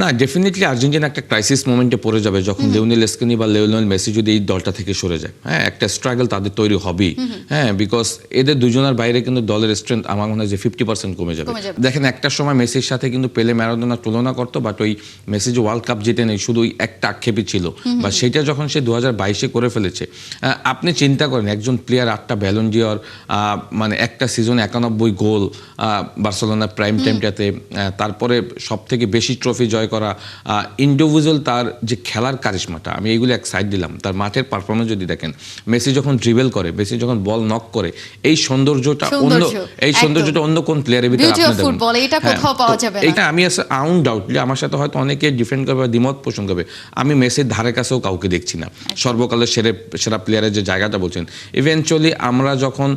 না, definitely Argentina একটা crisis মোমেন্টে পড়ে যাবে যখন লিওনেল স্কেনি বা লিওনেল মেসি যদি এই দলটা থেকে সরে যায়। হ্যাঁ, একটা স্ট্রাগল তাদের তৈরি হবেই। হ্যাঁ, বিকজ এদের দুজনের বাইরে কিন্তু দলের স্ট্রেংথ আমার মনে হয় যে 50% কমে যাবে। দেখেন, একটা সময় মেসির সাথে কিন্তু পেলে ম্যারাডোনা তুলনা করতো, বাট ওই মেসি যে ওয়ার্ল্ড কাপ জিতে নেই শুধু ওই একটা আক্ষেপই ছিল, বা সেটা যখন সে 2022-এ করে ফেলেছে। আপনি চিন্তা করেন, একজন প্লেয়ার 8টা ব্যালন ডিওর, মানে একটা সিজনে 91 গোল বার্সেলোনার প্রাইম টাইমটাতে, তারপরে সব থেকে বেশি ট্রফি জয় করা, ইন্ডিভিজুয়াল তার যে খেলার কারিশমাটা, আমি এইগুলো এক সাইড দিলাম। তার মাঠের পারফরমেন্স যদি দেখেন, মেসি যখন ড্রিবেল করে, মেসি যখন বল নক করে, এই সৌন্দর্যটা অন্য কোন প্লেয়ারের ভিতরে আপনি দেখেন। এটা আমি আনডাউটলি, আমার সাথে হয়তো অনেকে ডিফেন্ড করবে, দ্বিমত পোষণ করবে, আমি মেসির ধারে কাছেও কাউকে দেখছি না সর্বকালের সেরা প্লেয়ারের যে জায়গাটা বলছেন। ইভেনচুয়ালি আমরা যখন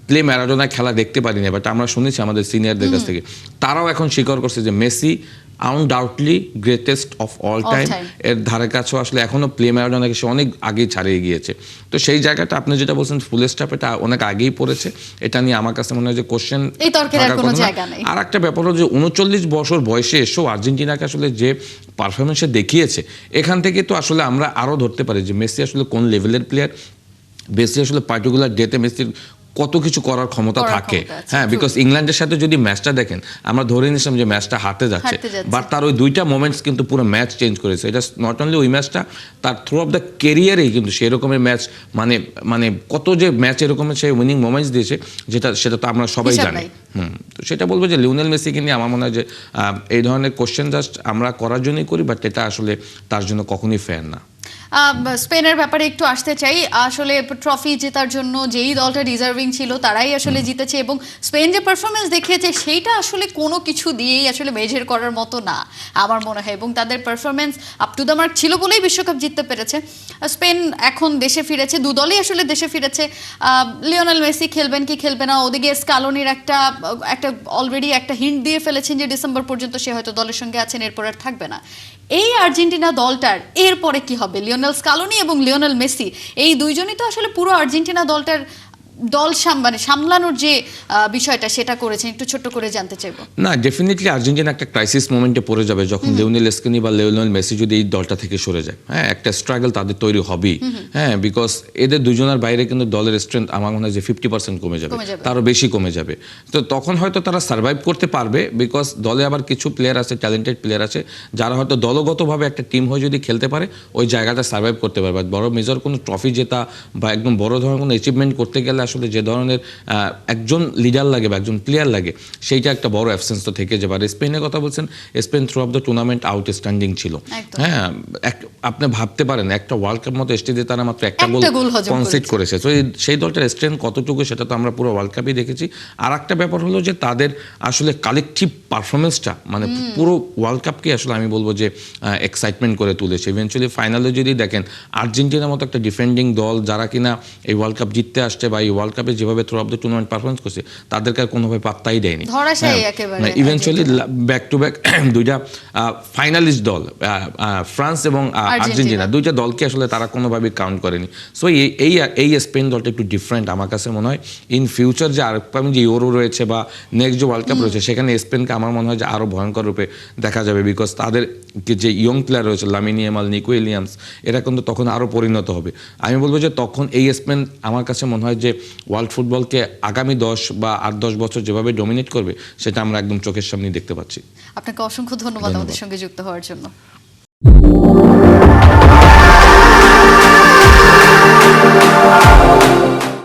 প্লে ম্যারাডোনা খেলা দেখতে পারি না, বাট আমরা শুনেছি আমাদের সিনিয়রদের কাছ থেকে, তারাও এখন স্বীকার করছে যে Messi undoubtedly greatest of all time. এর ধারে কাছেও আসলে এখনও প্লে ম্যারাডোনাকে সে অনেক আগেই ছাড়িয়ে গিয়েছে। তো সেই জায়গাটা আপনি যেটা বলছেন ফুল স্টপ, এটা অনেক আগেই পড়েছে। এটা নিয়ে আমার কাছে মনে হয় যে কোশ্চেন। আর একটা ব্যাপার হলো যে 39 বছর বয়সে এসেও আর্জেন্টিনাকে আসলে যে পারফরমেন্সে দেখিয়েছে, এখান থেকে তো আসলে আমরা আরও ধরতে পারি যে মেসি আসলে কোন লেভেলের প্লেয়ার। মেসি আসলে পার্টিকুলার ডেতে মেসির কত কিছু করার ক্ষমতা থাকে। হ্যাঁ, বিকজ ইংল্যান্ডের সাথে যদি ম্যাচটা দেখেন, আমরা ধরে নিয়েছিলাম যে ম্যাচটা হারতে যাচ্ছে, বাট তার ওই দুইটা মোমেন্টস কিন্তু পুরো ম্যাচ চেঞ্জ করেছে। এটা নট অনলি ওই ম্যাচটা, তার থ্রু অফ দ্য কেরিয়ারেই কিন্তু সেই রকমের ম্যাচ, মানে কত যে ম্যাচ এরকমের সে উইনিং মোমেন্টস দিয়েছে, সেটা তো আমরা সবাই জানি। তো সেটা বলবো যে লিওনেল মেসিকে নিয়ে আমার মনে হয় যে এই ধরনের কোশ্চেন জাস্ট আমরা করার জন্যই করি, বাট এটা আসলে তার জন্য কখনোই ফেয়ার না। স্পেনের ব্যাপারে একটু আসতে চাই। আসলে ট্রফি জেতার জন্য যেই দলটা ডিজার্ভিং ছিল তারাই আসলে জিতেছে, এবং স্পেন যে পারফরমেন্স দেখিয়েছে সেইটা আসলে কোনো কিছু দিয়েই আসলে মেজার করার মতো না আমার মনে হয়, এবং তাদের performance up to the mark ছিল বলেই বিশ্বকাপ জিততে পেরেছে। স্পেন এখন দেশে ফিরেছে, দু দলই আসলে দেশে ফিরেছে। লিওনেল মেসি খেলবেন কি খেলবে না, ওদিকে স্কালোনির একটা অলরেডি একটা হিন্ট দিয়ে ফেলেছেন যে ডিসেম্বর পর্যন্ত সে হয়তো দলের সঙ্গে আছেন, এরপর আর থাকবে না। এই আর্জেন্টিনা দলটার এরপরে কি হবে? লিওনেল স্কালোনি এবং লিওনেল মেসি এই দুইজনই তো আসলে পুরো আর্জেন্টিনা দলটার সামলানোর যে বিষয়টা সেটা করেছেন, একটু ছোট্ট করে জানতে চাইবো। না, ডেফিনেটলি আর্জেন্টিনা একটা ক্রাইসিস মোমেন্টে পড়ে যাবে যখন লিওনেল স্কেনি বা লিওনেল মেসি যদি এই দলটা থেকে সরে যায়। হ্যাঁ, একটা স্ট্রাগল তাদের তৈরি হবেই। হ্যাঁ, বিকজ এদের দুজনের বাইরে কিন্তু দলের স্ট্রেংথ আমার মনে হয় যে 50% কমে যাবে, তারও বেশি কমে যাবে। তো তখন হয়তো তারা সার্ভাইভ করতে পারবে, বিকজ দলে আবার কিছু প্লেয়ার আছে, ট্যালেন্টেড প্লেয়ার আছে, যারা হয়তো দলগতভাবে একটা টিম হয়ে যদি খেলতে পারে ওই জায়গাটা সার্ভাইভ করতে পারবে। বড় মেজর কোনো ট্রফি জেতা বা একদম বড় ধরনের কোনো অ্যাচিভমেন্ট করতে গেলে আসলে যে ধরনের একজন লিডার লাগে বা একজন প্লেয়ার লাগে, সেইটা একটা বড় অ্যাবসেন্স তো থেকে যাবে। আর স্পেনের কথা বলছেন, Spain through of the tournament outstanding ছিল। হ্যাঁ, আপনি ভাবতে পারেন একটা ওয়ার্ল্ড কাপ মতো স্টেজে তারা মাত্র একটা গোল কনসিড করেছে। তো সেই দলটার স্ট্রেংথ কতটুকু সেটা তো আমরা পুরো ওয়ার্ল্ড কাপেই দেখেছি। আর একটা ব্যাপার হলো যে তাদের আসলে কালেকটিভ পারফরমেন্সটা মানে পুরো ওয়ার্ল্ড কাপকে আসলে আমি বলবো যে এক্সাইটমেন্ট করে তুলেছে। ইভেনচুয়ালি ফাইনালে যদি দেখেন, আর্জেন্টিনার মতো একটা ডিফেন্ডিং দল যারা কিনা এই ওয়ার্ল্ড কাপ জিততে আসছে বা এই ওয়ার্ল্ড কাপে যেভাবে through of the tournament performance করছে, তাদেরকে আর কোনোভাবে পাত্তাই দেয়নি। ইভেনচুয়ালি ব্যাক টু ব্যাক দুইটা ফাইনালিস্ট দল, ফ্রান্স এবং আর্জেন্টিনা, দুইটা দলকে আসলে তারা কোনোভাবে কাউন্ট করেনি। সো এই স্পেন দলটা একটু ডিফারেন্ট আমার কাছে মনে হয়। ইন ফিউচার যে আরেকটা যে ইউরো রয়েছে বা নেক্সট যে ওয়ার্ল্ড কাপ রয়েছে, সেখানে স্পেনকে আমার মনে হয় যে আরও ভয়ঙ্কর রূপে দেখা যাবে, বিকজ তাদের যে ইয়ং প্লেয়ার রয়েছে লামিন ইয়ামাল, নিকো উইলিয়ামস, এরা কিন্তু তখন আরও পরিণত হবে। আমি বলবো যে তখন এই স্পেন আমার কাছে মনে হয় যে ওয়ার্ল্ড ফুটবলকে আগামী 10 বা 8-10 বছর যেভাবে ডমিনেট করবে, সেটা আমরা একদম চোখের সামনেই দেখতে পাচ্ছি। আপনাকে অসংখ্য ধন্যবাদ আমাদের সঙ্গে যুক্ত হওয়ার জন্য।